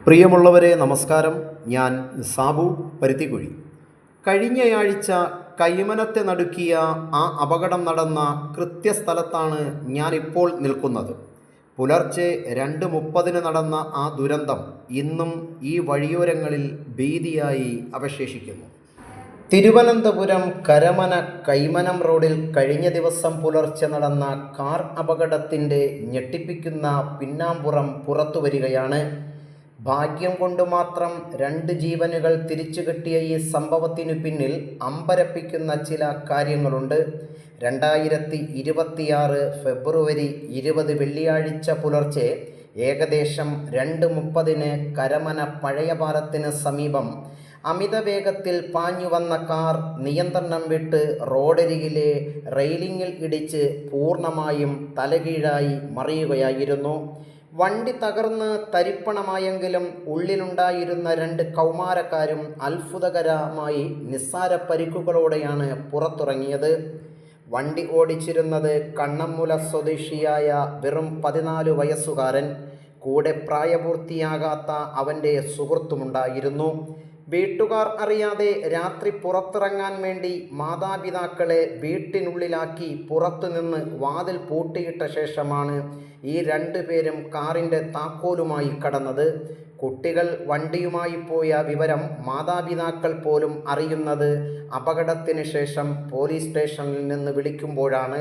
പ്രിയമുള്ളവരെ നമസ്കാരം. ഞാൻ സാബു പരുത്തിക്കുഴി. കഴിഞ്ഞയാഴ്ച കൈമനത്തെ നടുക്കിയ ആ അപകടം നടന്ന കൃത്യസ്ഥലത്താണ് ഞാനിപ്പോൾ നിൽക്കുന്നത്. പുലർച്ചെ 2:30 നടന്ന ആ ദുരന്തം ഇന്നും ഈ വഴിയോരങ്ങളിൽ ഭീതിയായി അവശേഷിക്കുന്നു. തിരുവനന്തപുരം കരമന കൈമനം റോഡിൽ കഴിഞ്ഞ ദിവസം പുലർച്ചെ നടന്ന കാർ അപകടത്തിൻ്റെ ഞെട്ടിപ്പിക്കുന്ന പിന്നാമ്പുറം പുറത്തുവരികയാണ്. ഭാഗ്യം കൊണ്ട് മാത്രം 2 ജീവനുകൾ തിരിച്ചു കിട്ടിയ ഈ സംഭവത്തിനു പിന്നിൽ അമ്പരപ്പിക്കുന്ന ചില കാര്യങ്ങളുണ്ട്. 2026 ഫെബ്രുവരി 20 വെള്ളിയാഴ്ച പുലർച്ചെ ഏകദേശം 2:30 കരമന പഴയ പാലത്തിന് സമീപം അമിത വേഗത്തിൽ പാഞ്ഞു വന്ന കാർ നിയന്ത്രണം വിട്ട് റോഡരികിലെ റെയിലിങ്ങിൽ ഇടിച്ച് പൂർണ്ണമായും തലകീഴായി മറിയുകയായിരുന്നു. വണ്ടി തകർന്ന് തരിപ്പണമായെങ്കിലും ഉള്ളിലുണ്ടായിരുന്ന 2 കൗമാരക്കാരും അത്ഭുതകരമായി നിസ്സാര പരിക്കുകളോടെയാണ് പുറത്തിറങ്ങിയത്. വണ്ടി ഓടിച്ചിരുന്നത് കണ്ണമ്മൂല സ്വദേശിയായ വെറും 14 വയസ്സുകാരൻ. കൂടെ പ്രായപൂർത്തിയാകാത്ത അവൻ്റെ സുഹൃത്തുമുണ്ടായിരുന്നു. വീട്ടുകാർ അറിയാതെ രാത്രി പുറത്തിറങ്ങാൻ വേണ്ടി മാതാപിതാക്കളെ വീട്ടിനുള്ളിലാക്കി പുറത്തുനിന്ന് വാതിൽ പൂട്ടിയിട്ട ശേഷമാണ് ഈ 2 പേരും കാറിൻ്റെ താക്കോലുമായി കടന്നത്. കുട്ടികൾ വണ്ടിയുമായി പോയ വിവരം മാതാപിതാക്കൾ പോലും അറിയുന്നത് അപകടത്തിന് ശേഷം പോലീസ് സ്റ്റേഷനിൽ നിന്ന് വിളിക്കുമ്പോഴാണ്.